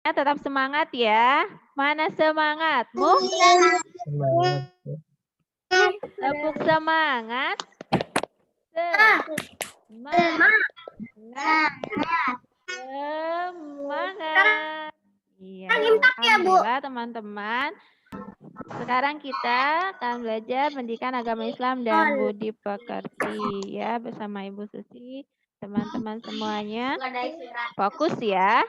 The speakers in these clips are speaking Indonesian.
tetap semangat ya. Mana semangatmu? Semangat. Tepuk semangat. Semangat. Semangat. Iya. Alhamdulillah teman-teman. Sekarang kita akan belajar pendidikan agama Islam dan budi pekerti ya bersama Ibu Susi. Teman-teman semuanya fokus ya.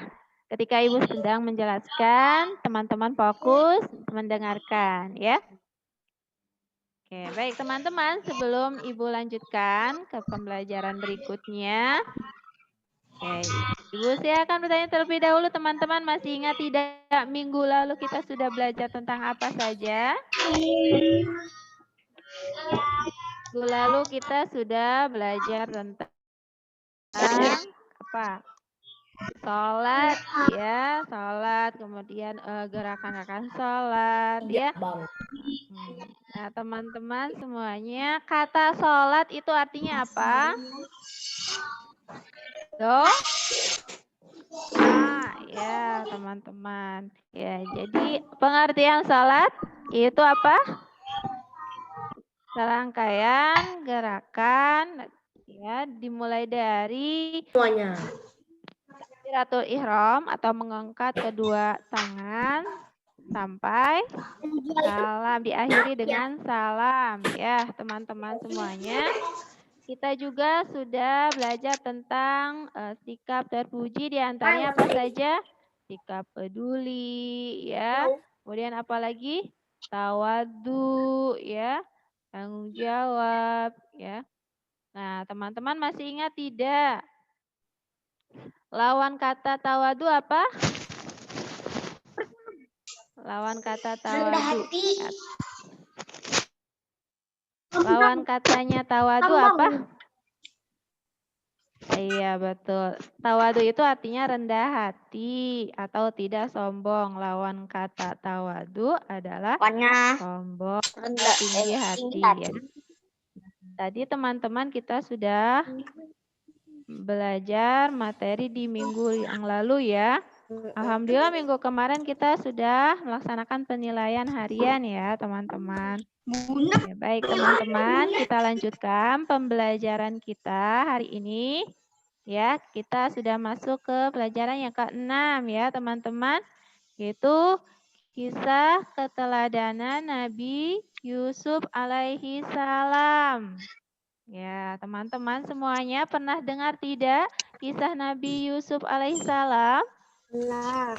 Ketika Ibu sedang menjelaskan, teman-teman fokus mendengarkan ya. Oke, baik teman-teman, sebelum Ibu lanjutkan ke pembelajaran berikutnya. Oke, Ibu saya akan bertanya terlebih dahulu teman-teman masih ingat tidak minggu lalu kita sudah belajar tentang apa saja? Minggu lalu kita sudah belajar tentang apa? Sholat ya, sholat, kemudian gerakan-gerakan sholat ya. Nah teman-teman semuanya, kata sholat itu artinya apa? Ya teman-teman. Ya, jadi pengertian sholat itu apa? Serangkaian gerakan ya dimulai dari Semuanya. takbiratul ihram atau mengangkat kedua tangan sampai salam, diakhiri dengan salam ya teman-teman semuanya. Kita juga sudah belajar tentang sikap terpuji, diantaranya apa saja? Sikap peduli ya. Kemudian apa lagi? Tawadu ya, tanggung jawab ya. Nah teman-teman masih ingat tidak? Lawan kata tawadu apa? Lawan kata tawadu. Lawan katanya tawadu apa? Iya betul. Tawadu itu artinya rendah hati atau tidak sombong. Lawan kata tawadu adalah sombong, tinggi hati ya. Tadi teman-teman kita sudah belajar materi di minggu yang lalu ya. Alhamdulillah minggu kemarin kita sudah melaksanakan penilaian harian ya teman-teman. Ya, baik teman-teman, kita lanjutkan pembelajaran kita hari ini. Ya, kita sudah masuk ke pelajaran yang ke-6 ya teman-teman. Yaitu kisah keteladanan Nabi Yusuf alaihi salam. Ya, teman-teman semuanya pernah dengar tidak kisah Nabi Yusuf alaihi salam? Nah,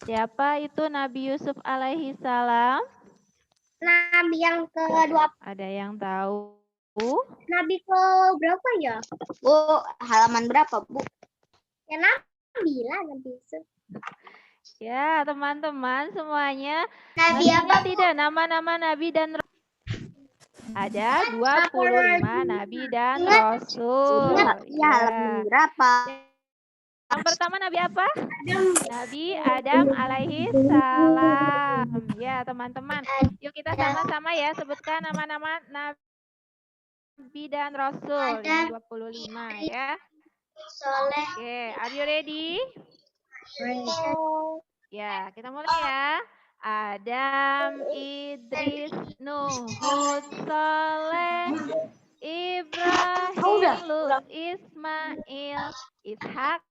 Siapa itu Nabi Yusuf alaihi salam? Nabi yang kedua. Ada yang tahu? Nabi ke berapa ya? Bu, halaman berapa, Bu? Ya, Nabi lah, Nabi Yusuf. Ya, teman-teman semuanya. Nabi masih apa, ingat Bu? tidak nama-nama Nabi dan ada 25 Nabi dan Rasul. Ya, halaman berapa? Yang pertama Nabi apa? Nabi Adam alaihi salam. Ya, teman-teman. Yuk kita sama-sama ya sebutkan nama-nama Nabi dan Rasul yang 25 ya. Soleh. Oke, are you ready? Ya, kita mulai ya. Adam, Idris, Nuh, Hud, Saleh, Ibrahim, Lut, Ismail, Ishak,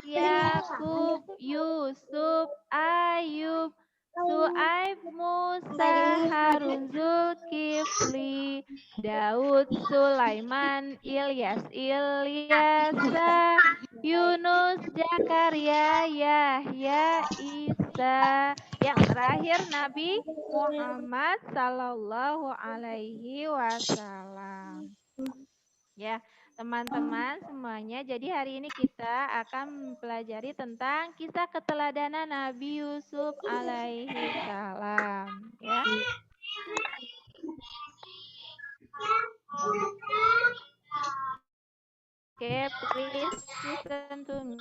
Yakub, Yusuf, Ayub, Su'aib, Musa, Harun, Zulkifli, Daud, Sulaiman, Ilyas, Ilyasa, Yunus, Zakaria, Yahya, Isa. Yang terakhir Nabi Muhammad Sallallahu Alaihi Wasallam. Ya, teman-teman semuanya. Jadi hari ini kita akan mempelajari tentang kisah keteladanan Nabi Yusuf alaihi salam. Ya. Oke, please listen to me.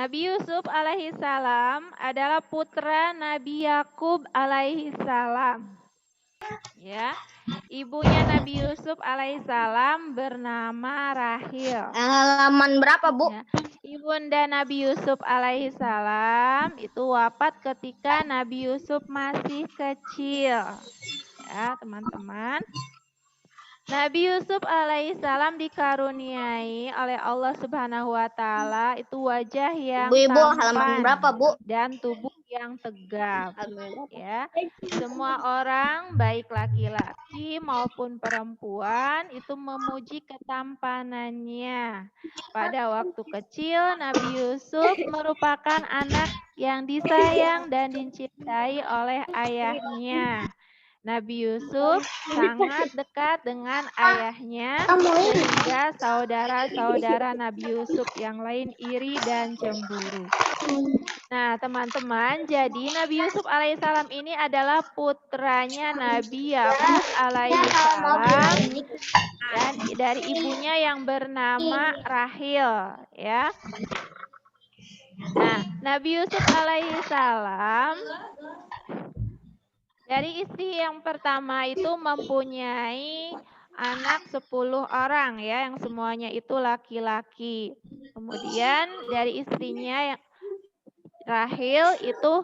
Nabi Yusuf alaihissalam adalah putra Nabi Yakub alaihissalam. Ya, ibunya Nabi Yusuf alaihissalam bernama Rahil. Halaman berapa, Bu? Ya. Ibunda Nabi Yusuf alaihissalam itu wafat ketika Nabi Yusuf masih kecil. Ya, teman-teman. Nabi Yusuf alaihissalam dikaruniai oleh Allah Subhanahu wa taala itu wajah yang Ibu, halaman tampan berapa, Bu? dan tubuh yang tegap. Ya. Semua orang baik laki-laki maupun perempuan itu memuji ketampanannya. Pada waktu kecil Nabi Yusuf merupakan anak yang disayang dan dicintai oleh ayahnya. Nabi Yusuf sangat dekat dengan ayahnya sehingga saudara-saudara Nabi Yusuf yang lain iri dan cemburu. Nah, teman-teman, jadi Nabi Yusuf alaihissalam ini adalah putranya Nabi Yakub alaihissalam dan dari ibunya yang bernama Rahil, ya. Nah, Nabi Yusuf alaihissalam dari istri yang pertama itu mempunyai anak 10 orang ya, yang semuanya itu laki-laki. Kemudian dari istrinya yang Rahil itu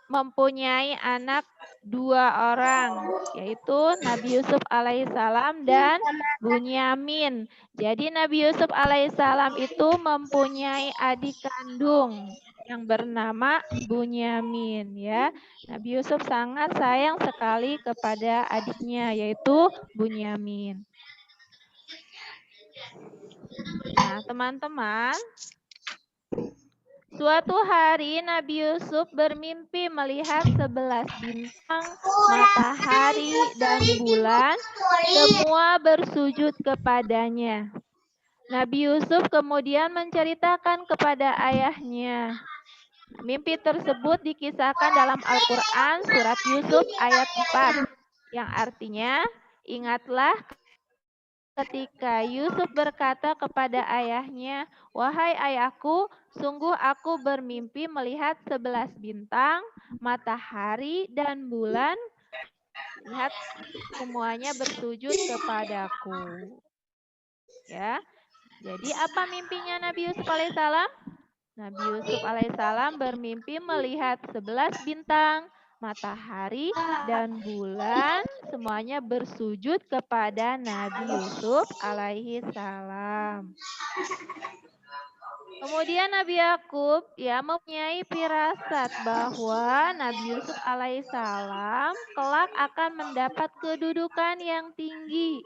mempunyai anak 2 orang, yaitu Nabi Yusuf alaihissalam dan Bunyamin. Jadi Nabi Yusuf alaihissalam itu mempunyai adik kandung yang bernama Bunyamin ya. Nabi Yusuf sangat sayang sekali kepada adiknya yaitu Bunyamin. Nah, teman-teman, suatu hari Nabi Yusuf bermimpi melihat 11 bintang, matahari, dan bulan semua bersujud kepadanya. Nabi Yusuf kemudian menceritakan kepada ayahnya. Mimpi tersebut dikisahkan dalam Al-Quran surat Yusuf ayat 4 yang artinya, ingatlah ketika Yusuf berkata kepada ayahnya, "Wahai ayahku, sungguh aku bermimpi melihat 11 bintang, matahari, dan bulan. Lihat, semuanya bersujud kepadaku." Ya. Jadi apa mimpinya Nabi Yusuf alaihissalam? Nabi Yusuf alaihissalam bermimpi melihat 11 bintang, matahari, dan bulan semuanya bersujud kepada Nabi Yusuf alaihissalam. Kemudian Nabi Yakub ya mempunyai firasat bahwa Nabi Yusuf alaihissalam kelak akan mendapat kedudukan yang tinggi.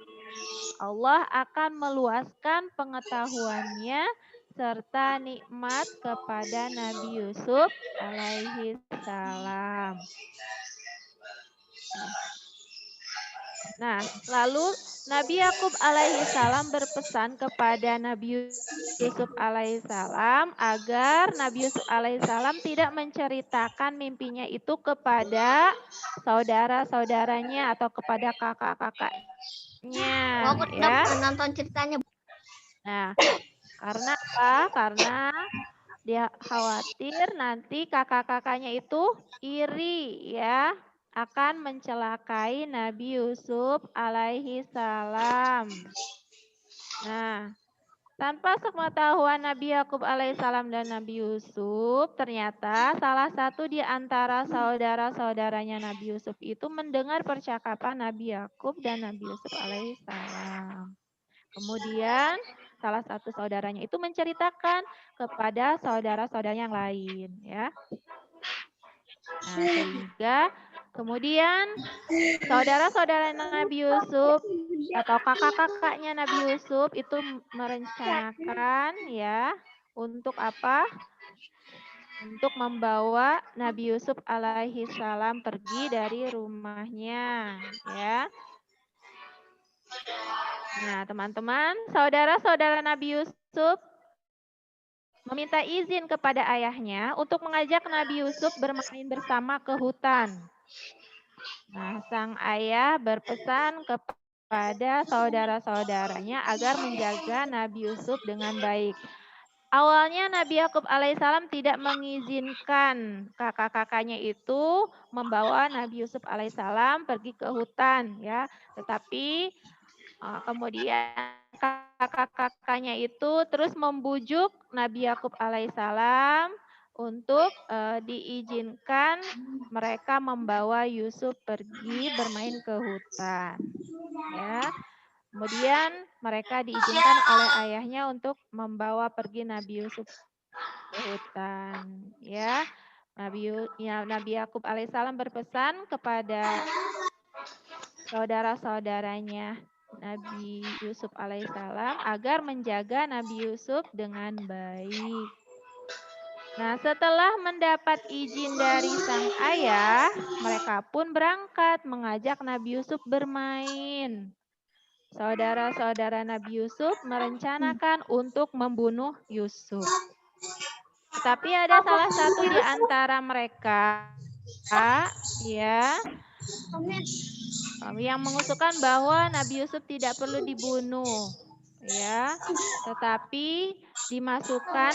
Allah akan meluaskan pengetahuannya serta nikmat kepada Nabi Yusuf alaihissalam. Nah, lalu Nabi Yakub alaihissalam berpesan kepada Nabi Yusuf alaihissalam agar Nabi Yusuf alaihissalam tidak menceritakan mimpinya itu kepada saudara-saudaranya atau kepada kakak-kakaknya. Ya. Nonton ceritanya. Nah, karena apa? Karena dia khawatir nanti kakak-kakaknya itu iri ya, akan mencelakai Nabi Yusuf alaihissalam. Nah, tanpa sepengetahuan Nabi Yakub alaihissalam dan Nabi Yusuf, ternyata salah satu di antara saudara-saudaranya Nabi Yusuf itu mendengar percakapan Nabi Yakub dan Nabi Yusuf alaihissalam. Kemudian salah satu saudaranya itu menceritakan kepada saudara-saudaranya yang lain ya. Nah, sehingga kemudian saudara-saudara Nabi Yusuf atau kakak-kakaknya Nabi Yusuf itu merencanakan ya untuk apa? Untuk membawa Nabi Yusuf alaihissalam pergi dari rumahnya ya. Nah, teman-teman, saudara-saudara Nabi Yusuf meminta izin kepada ayahnya untuk mengajak Nabi Yusuf bermain bersama ke hutan. Nah, sang ayah berpesan kepada saudara-saudaranya agar menjaga Nabi Yusuf dengan baik. awalnya Nabi Yakub alaihissalam tidak mengizinkan kakak-kakaknya itu membawa Nabi Yusuf alaihissalam pergi ke hutan, ya. Tetapi kemudian kakak-kakaknya itu terus membujuk Nabi Yakub alaihissalam untuk diizinkan mereka membawa Yusuf pergi bermain ke hutan. Ya. Kemudian mereka diizinkan oleh ayahnya untuk membawa pergi Nabi Yusuf ke hutan. Ya. Nabi Yakub alaihissalam berpesan kepada saudara-saudaranya Nabi Yusuf alaihissalam agar menjaga Nabi Yusuf dengan baik. Nah, setelah mendapat izin dari sang ayah, mereka pun berangkat mengajak Nabi Yusuf bermain. Saudara-saudara Nabi Yusuf merencanakan untuk membunuh Yusuf. Tetapi ada salah satu di antara mereka, ya, yang mengusulkan bahwa Nabi Yusuf tidak perlu dibunuh, ya, tetapi dimasukkan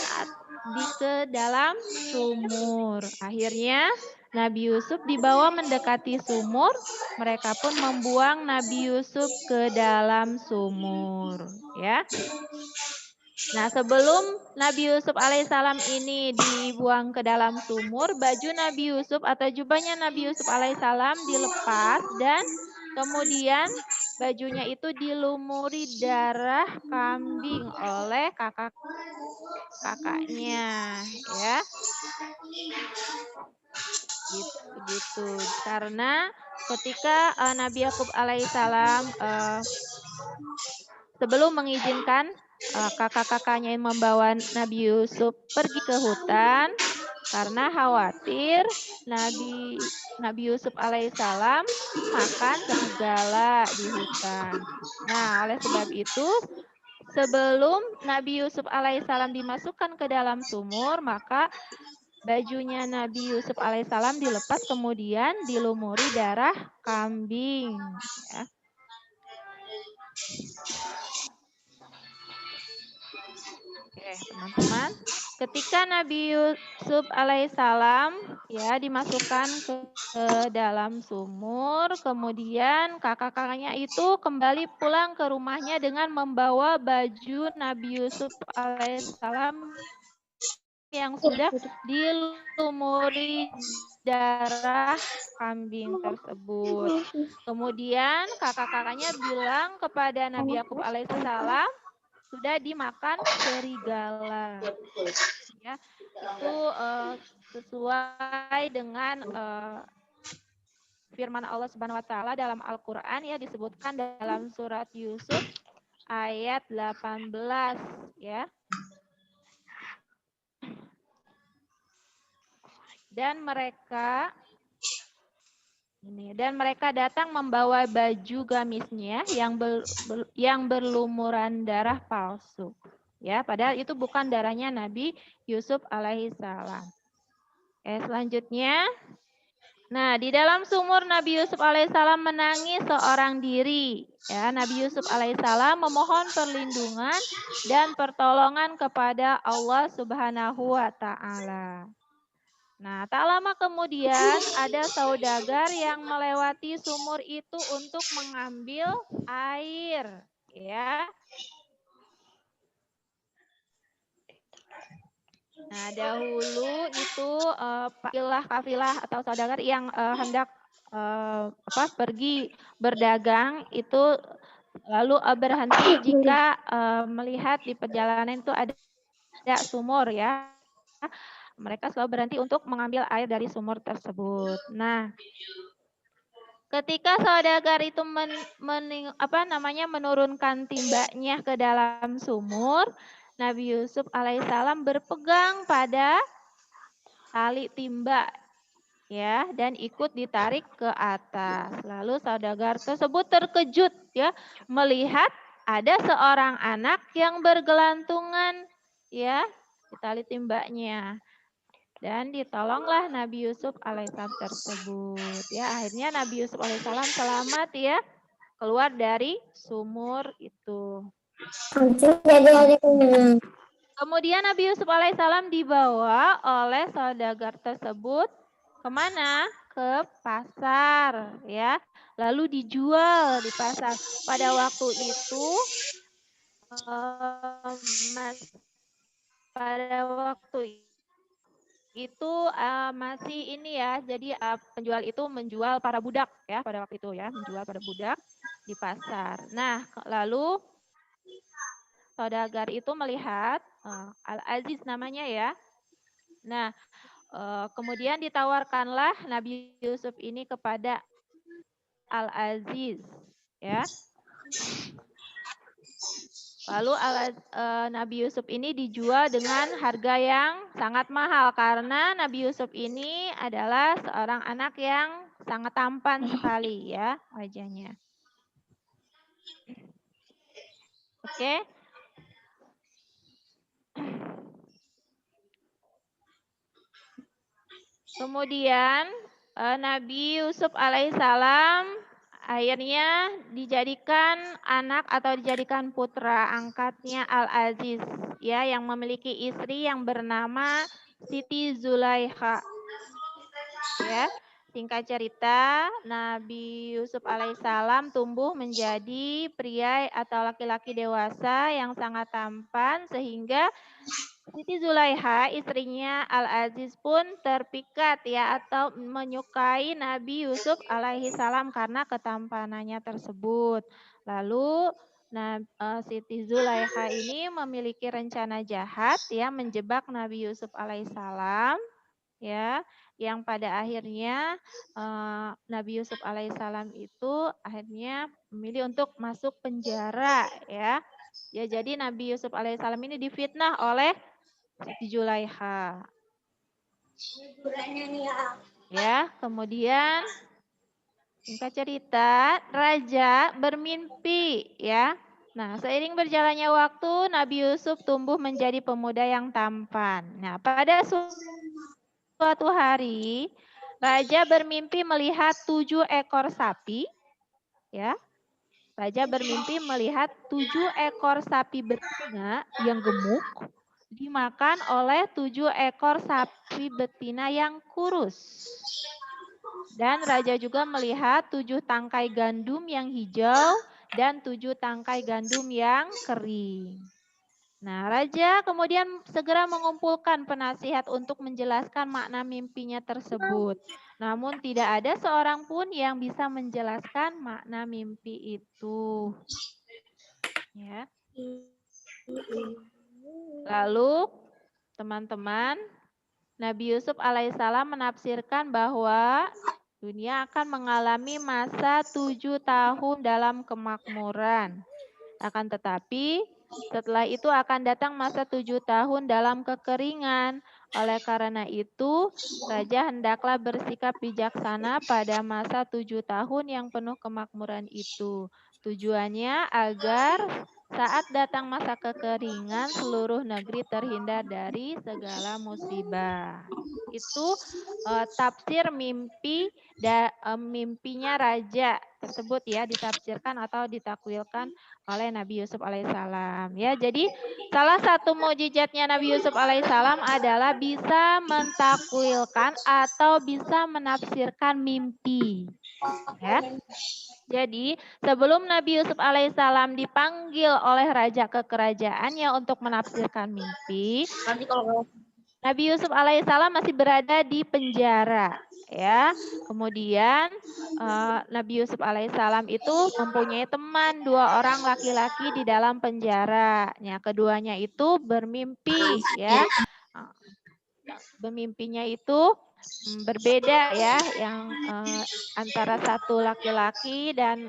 ke dalam sumur. Akhirnya Nabi Yusuf dibawa mendekati sumur, mereka pun membuang Nabi Yusuf ke dalam sumur, ya. Nah, sebelum Nabi Yusuf alaihissalam ini dibuang ke dalam sumur, baju Nabi Yusuf atau jubahnya Nabi Yusuf alaihissalam dilepas dan kemudian bajunya itu dilumuri darah kambing oleh kakaknya, ya. Gitu. Karena ketika Nabi Yakub alaihissalam sebelum mengizinkan kakak-kakaknya yang membawa Nabi Yusuf pergi ke hutan karena khawatir Nabi Yusuf alaihissalam makan serigala di hutan. Nah, oleh sebab itu sebelum Nabi Yusuf alaihissalam dimasukkan ke dalam sumur, maka bajunya Nabi Yusuf alaihissalam dilepas kemudian dilumuri darah kambing. Ya. Oke, teman-teman. Ketika Nabi Yusuf alaihissalam ya dimasukkan ke dalam sumur, kemudian kakak-kakaknya itu kembali pulang ke rumahnya dengan membawa baju Nabi Yusuf alaihissalam yang sudah dilumuri darah kambing tersebut. Kemudian kakak-kakaknya bilang kepada Nabi Yakub alaihissalam sudah dimakan serigala. Ya, itu sesuai dengan firman Allah Subhanahu wa taala dalam Al-Qur'an ya, disebutkan dalam surat Yusuf ayat 18 ya. Dan mereka datang membawa baju gamisnya yang berlumuran darah palsu. Ya, padahal itu bukan darahnya Nabi Yusuf alaihissalam. Selanjutnya, nah di dalam sumur Nabi Yusuf alaihissalam menangis seorang diri. Ya, Nabi Yusuf alaihissalam memohon perlindungan dan pertolongan kepada Allah Subhanahu wa taala. Nah, tak lama kemudian ada saudagar yang melewati sumur itu untuk mengambil air, ya. Nah, dahulu itu kafilah atau saudagar yang hendak pergi berdagang itu lalu berhenti jika melihat di perjalanan itu ada sumur ya. Mereka selalu berhenti untuk mengambil air dari sumur tersebut. Nah, ketika saudagar itu menurunkan timbanya ke dalam sumur, Nabi Yusuf alaihissalam berpegang pada tali timba ya dan ikut ditarik ke atas. Lalu saudagar tersebut terkejut ya melihat ada seorang anak yang bergelantungan ya di tali timbanya. Dan ditolonglah Nabi Yusuf alaihissalam tersebut. Ya, akhirnya Nabi Yusuf alaihissalam selamat ya keluar dari sumur itu. Kemudian Nabi Yusuf alaihissalam dibawa oleh saudagar tersebut kemana? Ke pasar, ya. Lalu dijual di pasar. Pada waktu itu, masih ini ya. Jadi penjual itu menjual para budak ya pada waktu itu ya, menjual para budak di pasar. Nah, lalu saudagar itu melihat Al-Aziz namanya ya. Nah, kemudian ditawarkanlah Nabi Yusuf ini kepada Al-Aziz ya. Lalu Nabi Yusuf ini dijual dengan harga yang sangat mahal karena Nabi Yusuf ini adalah seorang anak yang sangat tampan sekali ya wajahnya. Oke. Kemudian Nabi Yusuf alaihissalam akhirnya dijadikan anak atau dijadikan putra angkatnya Al-Aziz ya yang memiliki istri yang bernama Siti Zulaikha. Ya, singkat cerita Nabi Yusuf alaihissalam tumbuh menjadi pria atau laki-laki dewasa yang sangat tampan sehingga Siti Zulaikha, istrinya Al-Aziz pun terpikat ya atau menyukai Nabi Yusuf alaihi salam karena ketampanannya tersebut. Lalu Siti Zulaikha ini memiliki rencana jahat ya menjebak Nabi Yusuf alaihi salam ya yang pada akhirnya Nabi Yusuf alaihi salam itu akhirnya memilih untuk masuk penjara ya. Ya jadi Nabi Yusuf alaihissalam ini difitnah oleh Siti Zulaikha. Ya, kemudian singkat cerita, raja bermimpi ya. Nah, seiring berjalannya waktu, Nabi Yusuf tumbuh menjadi pemuda yang tampan. Nah, pada suatu hari, raja bermimpi melihat 7 ekor sapi ya. Raja bermimpi melihat 7 ekor sapi betina yang gemuk dimakan oleh 7 ekor sapi betina yang kurus. Dan raja juga melihat 7 tangkai gandum yang hijau dan 7 tangkai gandum yang kering. Nah, raja kemudian segera mengumpulkan penasihat untuk menjelaskan makna mimpinya tersebut. Namun tidak ada seorang pun yang bisa menjelaskan makna mimpi itu. Ya. Lalu teman-teman, Nabi Yusuf alaihissalam menafsirkan bahwa dunia akan mengalami masa 7 tahun dalam kemakmuran. Akan tetapi setelah itu akan datang masa 7 tahun dalam kekeringan. Oleh karena itu, raja hendaklah bersikap bijaksana pada masa 7 tahun yang penuh kemakmuran itu. Tujuannya agar saat datang masa kekeringan, seluruh negeri terhindar dari segala musibah. Itu tafsir mimpinya raja tersebut ya ditafsirkan atau ditakwilkan oleh Nabi Yusuf alaihissalam. Ya, jadi salah satu mukjizatnya Nabi Yusuf alaihissalam adalah bisa mentakwilkan atau bisa menafsirkan mimpi. Ya. Jadi, sebelum Nabi Yusuf alaihissalam dipanggil oleh raja ke kerajaannya untuk menafsirkan mimpi, Nabi Yusuf alaihissalam masih berada di penjara. Ya, kemudian Nabi Yusuf alaihissalam itu mempunyai teman 2 orang laki-laki di dalam penjara. Ya, keduanya itu bermimpi, ya. Bermimpinya itu berbeda ya, yang antara satu laki-laki dan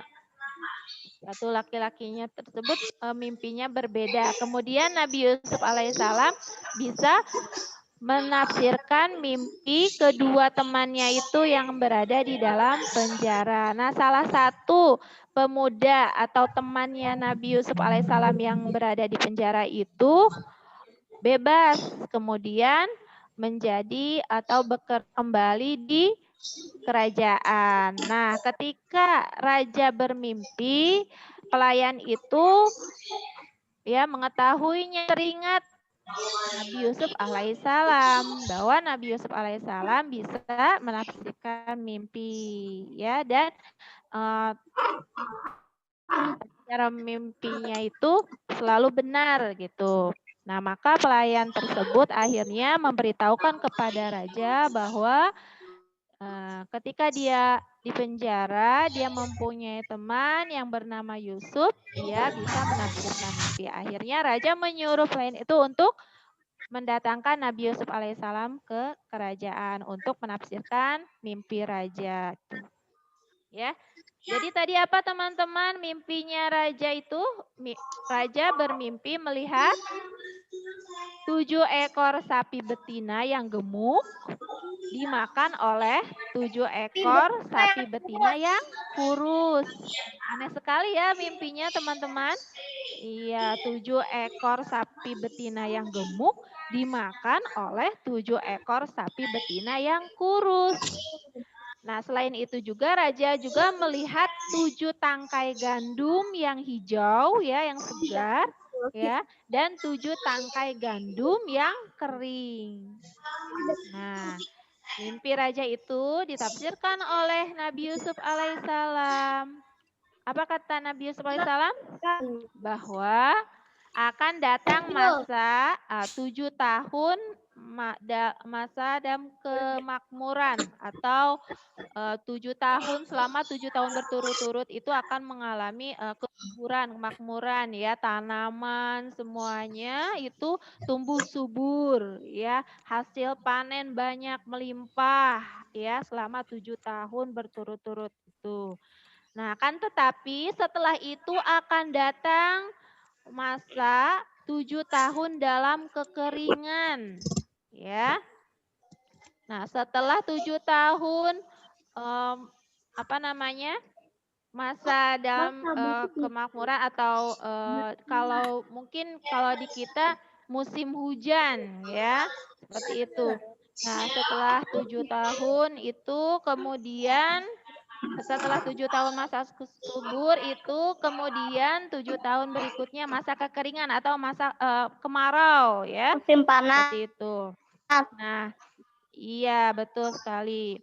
satu laki-lakinya tersebut mimpinya berbeda. Kemudian Nabi Yusuf alaihissalam bisa menafsirkan mimpi kedua temannya itu yang berada di dalam penjara. Nah, salah satu pemuda atau temannya Nabi Yusuf alaihissalam yang berada di penjara itu bebas, kemudian menjadi atau bekerja kembali di kerajaan. Nah, ketika raja bermimpi, pelayan itu ya mengetahuinya teringat Nabi Yusuf alaihissalam, bahwa Nabi Yusuf alaihissalam bisa menafsirkan mimpi, ya, dan cara mimpinya itu selalu benar gitu. Nah, maka pelayan tersebut akhirnya memberitahukan kepada raja bahwa ketika dia di penjara, dia mempunyai teman yang bernama Yusuf, dia bisa menafsirkan mimpi. Akhirnya raja menyuruh pelayan itu untuk mendatangkan Nabi Yusuf alaihissalam ke kerajaan untuk menafsirkan mimpi raja. Ya. Jadi tadi apa teman-teman, mimpinya raja itu, raja bermimpi melihat 7 ekor sapi betina yang gemuk dimakan oleh 7 ekor sapi betina yang kurus. Aneh sekali ya mimpinya teman-teman. Iya, 7 ekor sapi betina yang gemuk dimakan oleh 7 ekor sapi betina yang kurus. Nah, selain itu juga raja juga melihat 7 tangkai gandum yang hijau ya, yang segar ya, dan 7 tangkai gandum yang kering. Nah, mimpi raja itu ditafsirkan oleh Nabi Yusuf alaihissalam. Apa kata Nabi Yusuf alaihissalam? Bahwa akan datang masa 7 tahun masa dalam kemakmuran atau 7 tahun, selama 7 tahun berturut-turut itu akan mengalami kemakmuran ya, tanaman semuanya itu tumbuh subur ya, hasil panen banyak melimpah ya selama 7 tahun berturut-turut itu. Nah, kan tetapi setelah itu akan datang masa 7 tahun dalam kekeringan ya. Nah, setelah 7 tahun masa dalam kemakmuran atau kalau mungkin kalau di kita musim hujan ya, seperti itu. Nah, setelah 7 tahun itu kemudian setelah 7 tahun masa subur itu kemudian 7 tahun berikutnya masa kekeringan atau masa kemarau ya. Musim panas. Seperti itu. Nah, iya betul sekali.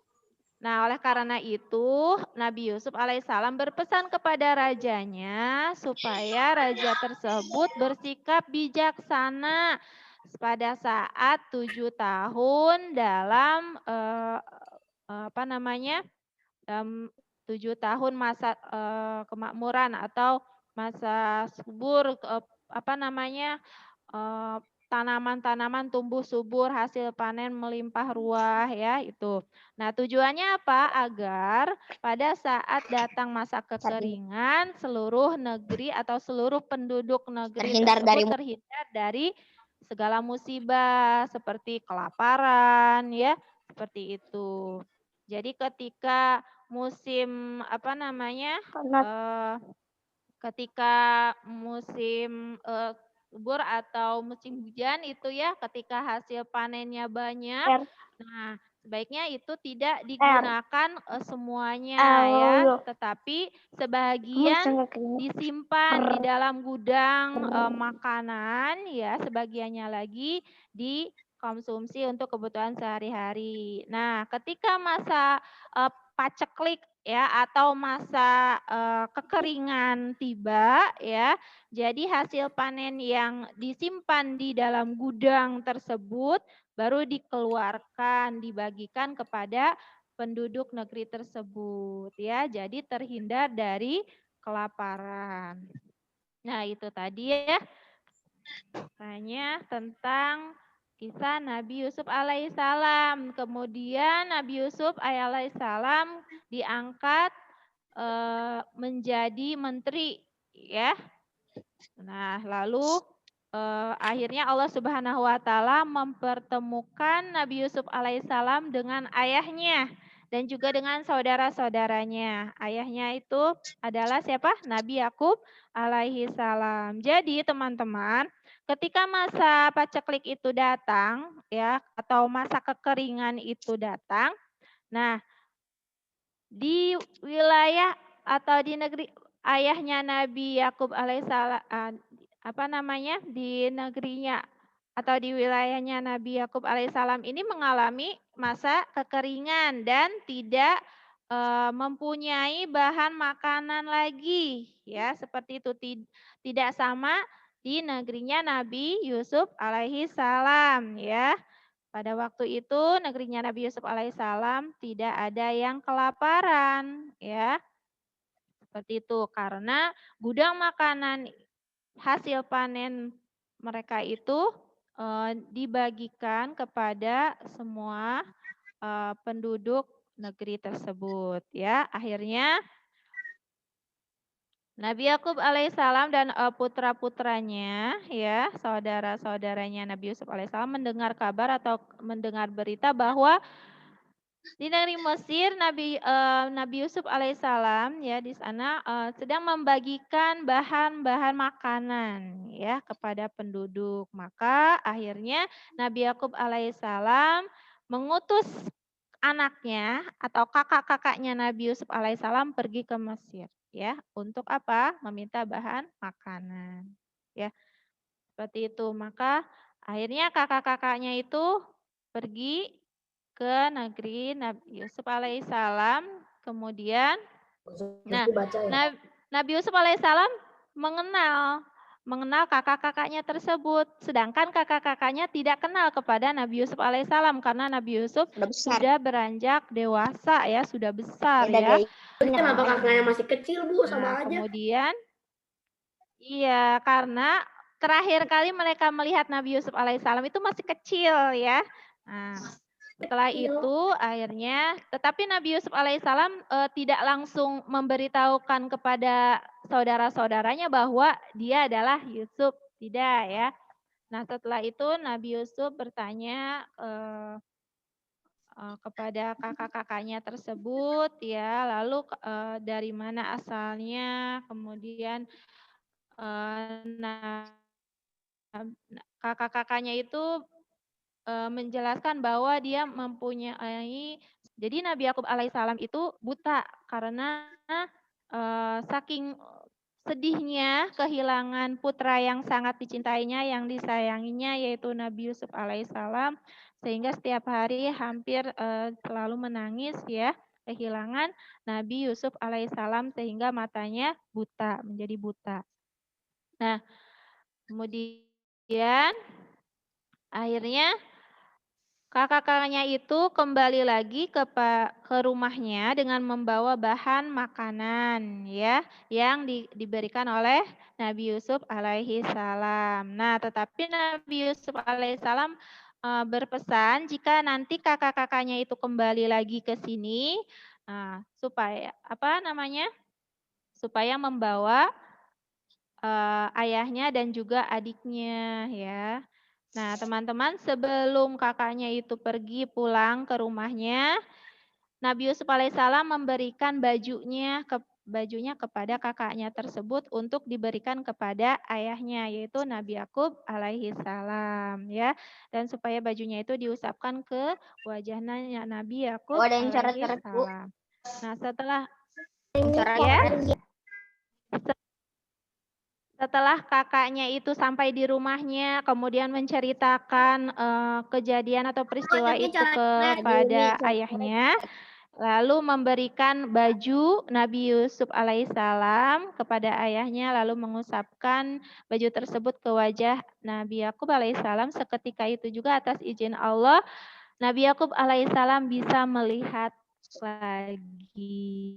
Nah, oleh karena itu, Nabi Yusuf alaihissalam berpesan kepada rajanya supaya raja tersebut bersikap bijaksana pada saat 7 tahun dalam dalam 7 tahun masa kemakmuran atau masa subur tanaman-tanaman tumbuh subur, hasil panen melimpah ruah ya itu. Nah, tujuannya apa? Agar pada saat datang masa kekeringan seluruh negeri atau seluruh penduduk negeri terhindar dari segala musibah seperti kelaparan ya, seperti itu. Jadi ketika musim ketika musim subur atau musim hujan itu ya, ketika hasil panennya banyak. Nah, sebaiknya itu tidak digunakan semuanya ya, tetapi sebagian disimpan di dalam gudang makanan ya, sebagiannya lagi dikonsumsi untuk kebutuhan sehari-hari. Nah, ketika masa paceklik ya atau masa kekeringan tiba ya. Jadi hasil panen yang disimpan di dalam gudang tersebut baru dikeluarkan, dibagikan kepada penduduk negeri tersebut ya. Jadi terhindar dari kelaparan. Nah, itu tadi ya. Hanya tentang kisah Nabi Yusuf alaihissalam. Kemudian Nabi Yusuf alaihissalam diangkat menjadi menteri ya. Nah, lalu akhirnya Allah Subhanahu wa taala mempertemukan Nabi Yusuf alaihissalam dengan ayahnya dan juga dengan saudara-saudaranya. Ayahnya itu adalah siapa? Nabi Yakub alaihissalam. Jadi, teman-teman, ketika masa paceklik itu datang ya atau masa kekeringan itu datang, nah di wilayah atau di negeri ayahnya Nabi Yakub alaihissalam di negerinya atau di wilayahnya Nabi Yakub alaihissalam ini mengalami masa kekeringan dan tidak mempunyai bahan makanan lagi, ya seperti itu. Tidak sama di negerinya Nabi Yusuf alaihissalam, ya. Pada waktu itu negerinya Nabi Yusuf alaihissalam tidak ada yang kelaparan, ya. Seperti itu karena gudang makanan hasil panen mereka itu dibagikan kepada semua penduduk negeri tersebut, ya. Akhirnya Nabi Yakub alaihissalam dan putra-putranya, ya, saudara-saudaranya Nabi Yusuf alaihissalam mendengar kabar atau mendengar berita bahwa di negeri Mesir Nabi Yusuf alaihissalam, ya, di sana sedang membagikan bahan-bahan makanan, ya, kepada penduduk. Maka akhirnya Nabi Yakub alaihissalam mengutus anaknya atau kakak-kakaknya Nabi Yusuf alaihissalam pergi ke Mesir, ya, untuk apa? Meminta bahan makanan, ya. Seperti itu. Maka akhirnya kakak-kakaknya itu pergi ke negeri Nabi Yusuf alaihissalam. Kemudian, Nabi Yusuf alaihissalam mengenal kakak-kakaknya tersebut. Sedangkan kakak-kakaknya tidak kenal kepada Nabi Yusuf alaihissalam karena Nabi Yusuf sudah beranjak dewasa, ya, sudah besar, ya. Kenapa kakaknya masih kecil, Bu? Sama aja. Kemudian, iya, karena terakhir kali mereka melihat Nabi Yusuf alaihissalam itu masih kecil, ya. Nah, setelah itu akhirnya, tetapi Nabi Yusuf alaihissalam tidak langsung memberitahukan kepada saudara-saudaranya bahwa dia adalah Yusuf, tidak, ya. Nah, setelah itu Nabi Yusuf bertanya kepada kakak-kakaknya tersebut, ya, lalu dari mana asalnya, kemudian kakak-kakaknya itu menjelaskan bahwa dia mempunyai, jadi Nabi Yakub alaihissalam itu buta karena saking sedihnya kehilangan putra yang sangat dicintainya, yang disayanginya, yaitu Nabi Yusuf alaihissalam, sehingga setiap hari hampir selalu menangis, ya, kehilangan Nabi Yusuf alaihissalam sehingga matanya buta, menjadi buta. Nah, kemudian akhirnya kakak-kakaknya itu kembali lagi ke rumahnya dengan membawa bahan makanan, ya, yang diberikan oleh Nabi Yusuf alaihi salam. Nah, tetapi Nabi Yusuf alaihi salam berpesan jika nanti kakak-kakaknya itu kembali lagi ke sini, supaya supaya membawa ayahnya dan juga adiknya, ya. Nah, teman-teman, sebelum kakaknya itu pergi pulang ke rumahnya, Nabi Yusuf alaihissalam memberikan bajunya kepada kakaknya tersebut untuk diberikan kepada ayahnya, yaitu Nabi Yakub alaihissalam, ya. Dan supaya bajunya itu diusapkan ke wajahnya Nabi Yakub alaihissalam. Nah, setelah kakaknya itu sampai di rumahnya, kemudian menceritakan kejadian atau peristiwa itu kepada ayahnya, lalu memberikan baju Nabi Yusuf alaihissalam kepada ayahnya, lalu mengusapkan baju tersebut ke wajah Nabi Yakub alaihissalam. Seketika itu juga atas izin Allah, Nabi Yakub alaihissalam bisa melihat lagi,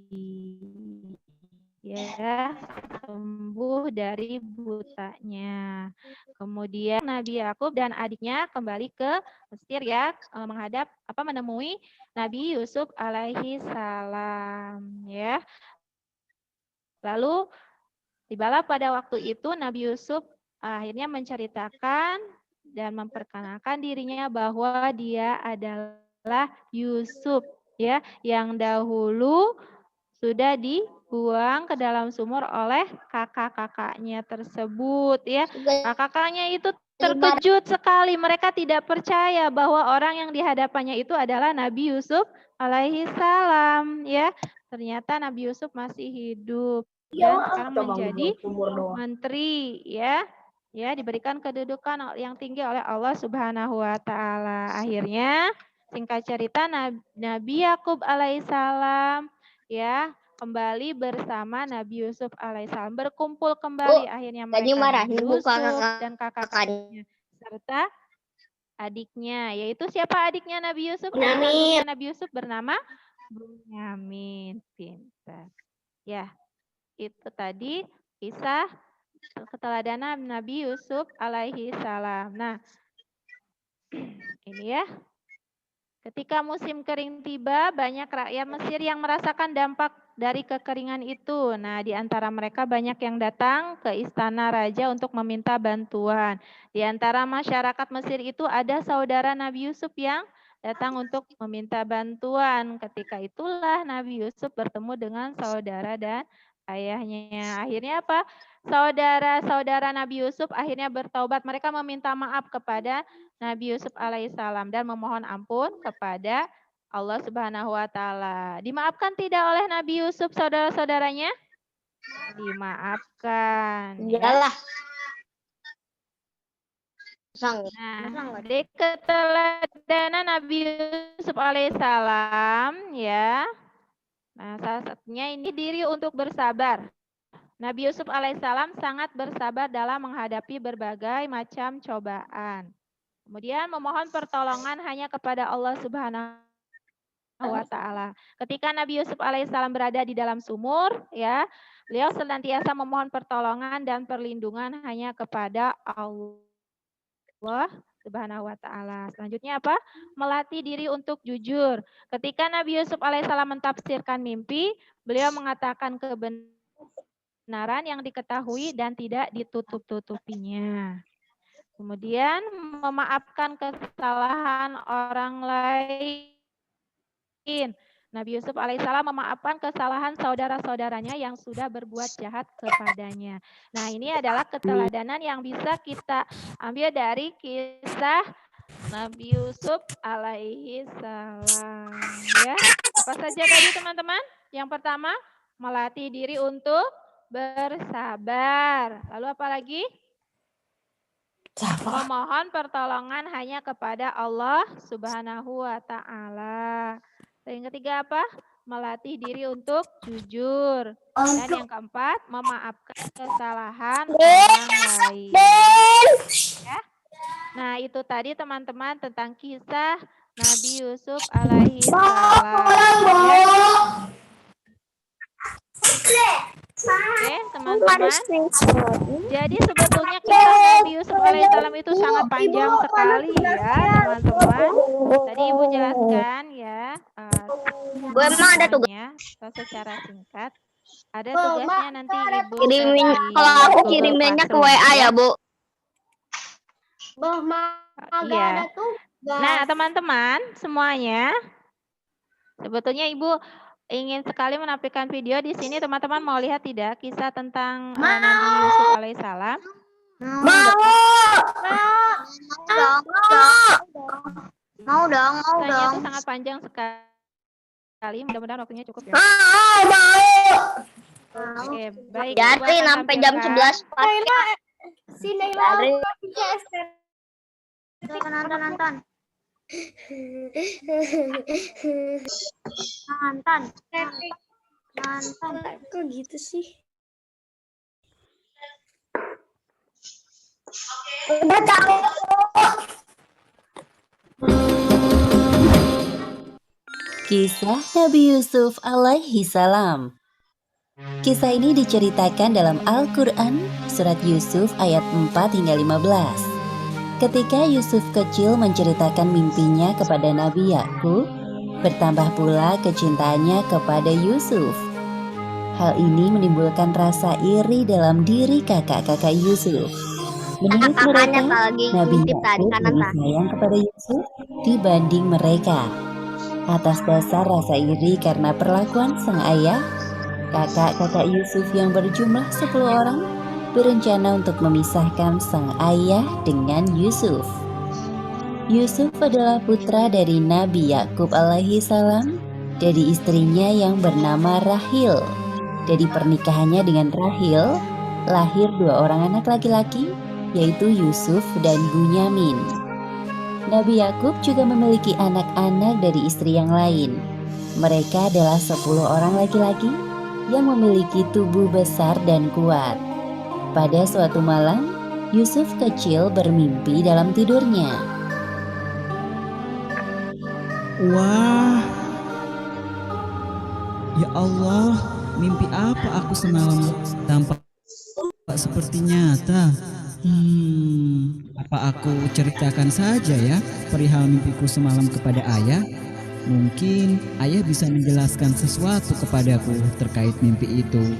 ya, sembuh dari butanya. Kemudian Nabi Yakub dan adiknya kembali ke Mesir, ya, menemui Nabi Yusuf alaihi salam, ya. Lalu tibalah pada waktu itu Nabi Yusuf akhirnya menceritakan dan memperkenalkan dirinya bahwa dia adalah Yusuf, ya, yang dahulu sudah dibuang ke dalam sumur oleh kakak-kakaknya tersebut, ya. Kakak-kakaknya itu terkejut sekali. Mereka tidak percaya bahwa orang yang di hadapannya itu adalah Nabi Yusuf alaihi salam, ya. Ternyata Nabi Yusuf masih hidup dan sekarang menjadi menteri, ya. Ya, diberikan kedudukan yang tinggi oleh Allah Subhanahu wa taala. Akhirnya singkat cerita Nabi Yakub alaihissalam ya kembali bersama Nabi Yusuf alaihissalam, berkumpul kembali akhirnya Tadi mereka Nabi marahin bukan Yusuf dan kakak-kakaknya serta adiknya, yaitu siapa adiknya Nabi Yusuf? Adiknya Nabi Yusuf bernama Bunyamin. Pintar. Ya, itu tadi kisah keteladanan Nabi Yusuf alaihi salam. Nah, ini ya. Ketika musim kering tiba, banyak rakyat Mesir yang merasakan dampak dari kekeringan itu. Nah, di antara mereka banyak yang datang ke istana raja untuk meminta bantuan. Di antara masyarakat Mesir itu ada saudara Nabi Yusuf yang datang untuk meminta bantuan. Ketika itulah Nabi Yusuf bertemu dengan saudara dan ayahnya. Akhirnya apa? Saudara-saudara Nabi Yusuf akhirnya bertaubat. Mereka meminta maaf kepada Nabi Yusuf alaihissalam dan memohon ampun kepada Allah Subhanahu wa taala. Dimaafkan tidak oleh Nabi Yusuf saudara-saudaranya? Dimaafkan. Iyalah. Nah, dari keteladanan Nabi Yusuf alaihissalam ya. Nah, salah satunya ini diri untuk bersabar. Nabi Yusuf alaihissalam sangat bersabar dalam menghadapi berbagai macam cobaan. Kemudian memohon pertolongan hanya kepada Allah Subhanahu wa taala. Ketika Nabi Yusuf alaihissalam berada di dalam sumur, ya, beliau senantiasa memohon pertolongan dan perlindungan hanya kepada Allah Subhanahu wa taala. Selanjutnya apa? Melatih diri untuk jujur. Ketika Nabi Yusuf alaihissalam mentafsirkan mimpi, beliau mengatakan kebenaran yang diketahui dan tidak ditutup-tutupinya. Kemudian memaafkan kesalahan orang lain. Nabi Yusuf alaihissalam memaafkan kesalahan saudara-saudaranya yang sudah berbuat jahat kepadanya. Nah, ini adalah keteladanan yang bisa kita ambil dari kisah Nabi Yusuf alaihissalam. Ya, apa saja tadi teman-teman? Yang pertama, melatih diri untuk bersabar. Lalu apa lagi? Memohon pertolongan hanya kepada Allah Subhanahu wa taala. Dan yang ketiga apa? Melatih diri untuk jujur. Dan yang keempat, memaafkan kesalahan orang lain. Ya. Nah, itu tadi teman-teman tentang kisah Nabi Yusuf alaihi salam. Oke, teman-teman. Jadi sebetulnya kisah Nabi Yusuf alaihissalam itu sangat panjang sekali ya, teman-teman. Tadi Ibu jelaskan ya. Gue emang ada tugas secara singkat. Ada tugasnya nanti Ibu kirimin. Kalau aku kiriminnya ke WA ya, Bu. Iya. Nah, teman-teman semuanya, sebetulnya Ibu ingin sekali menampilkan video di sini. Teman-teman mau lihat tidak kisah tentang Nabi Yusuf alaihissalam? Mau dong. Kisahnya itu sangat panjang sekali. Mudah-mudahan waktunya cukup ya. Oke, baik. Jadi sampai jam 11. Si Naila nonton. Kok gitu sih? Udah tahu. Kisah Nabi Yusuf alaihi salam. Kisah ini diceritakan dalam Al-Quran, surat Yusuf ayat 4 hingga 15. Ketika Yusuf kecil menceritakan mimpinya kepada Nabi Yakub, bertambah pula kecintaannya kepada Yusuf. Hal ini menimbulkan rasa iri dalam diri kakak-kakak Yusuf. Menurut mereka, Nabi Yakub lebih sayang kepada Yusuf dibanding mereka. Atas dasar rasa iri karena perlakuan sang ayah, kakak-kakak Yusuf yang berjumlah 10 orang berencana untuk memisahkan sang ayah dengan Yusuf. Yusuf adalah putra dari Nabi Yakub alaihi salam dari istrinya yang bernama Rahil. Dari pernikahannya dengan Rahil, lahir 2 orang anak laki-laki yaitu Yusuf dan Bunyamin. Nabi Yakub juga memiliki anak-anak dari istri yang lain. Mereka adalah 10 orang laki-laki yang memiliki tubuh besar dan kuat. Pada suatu malam, Yusuf kecil bermimpi dalam tidurnya. Wah, ya Allah, mimpi apa aku semalam? Tampak seperti nyata. Apa aku ceritakan saja ya perihal mimpiku semalam kepada ayah? Mungkin ayah bisa menjelaskan sesuatu kepadaku terkait mimpi itu.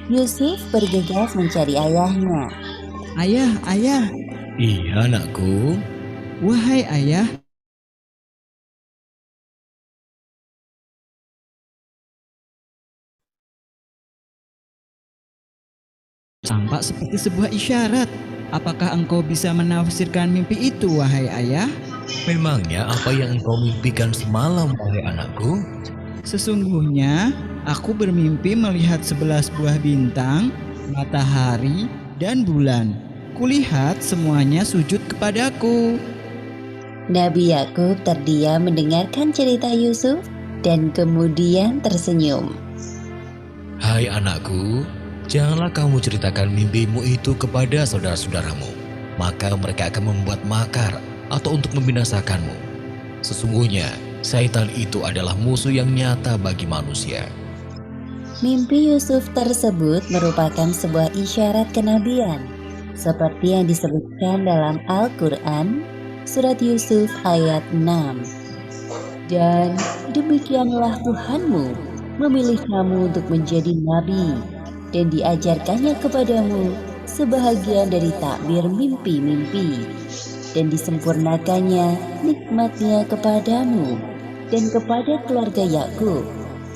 Yusuf bergegas mencari ayahnya. Ayah, ayah, Iya, anakku. wahai ayah. Tampak seperti sebuah isyarat. Apakah engkau bisa menafsirkan mimpi itu, wahai ayah? Memangnya apa yang engkau mimpikan semalam, wahai anakku? Sesungguhnya, aku bermimpi melihat 11 buah bintang, matahari, dan bulan. Kulihat semuanya sujud kepadaku. Nabi Yakub terdiam mendengarkan cerita Yusuf dan kemudian tersenyum. Hai anakku, janganlah kamu ceritakan mimpimu itu kepada saudara-saudaramu. Maka mereka akan membuat makar atau untuk membinasakanmu. Sesungguhnya, Syaitan itu adalah musuh yang nyata bagi manusia. Mimpi Yusuf tersebut merupakan sebuah isyarat kenabian, seperti yang disebutkan dalam Al-Quran, Surat Yusuf ayat 6. Dan demikianlah Tuhanmu memilih kamu untuk menjadi nabi, dan diajarkannya kepadamu sebahagian dari takbir mimpi-mimpi, dan disempurnakannya nikmatnya kepadamu dan kepada keluarga Yakub,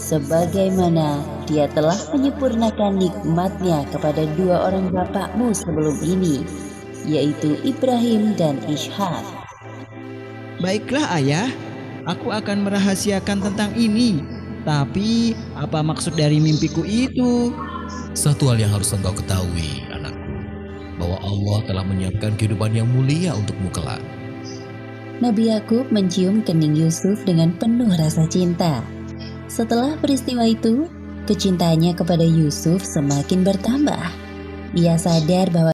sebagaimana dia telah menyempurnakan nikmatnya kepada 2 orang bapakmu sebelum ini, yaitu Ibrahim dan Ishak. Baiklah ayah, aku akan merahasiakan tentang ini. Tapi apa maksud dari mimpiku itu? Satu hal yang harus engkau ketahui, anakku, bahwa Allah telah menyiapkan kehidupan yang mulia untukmu kelak. Nabi Yakub mencium kening Yusuf dengan penuh rasa cinta. Setelah peristiwa itu, kecintaannya kepada Yusuf semakin bertambah. Ia sadar bahwa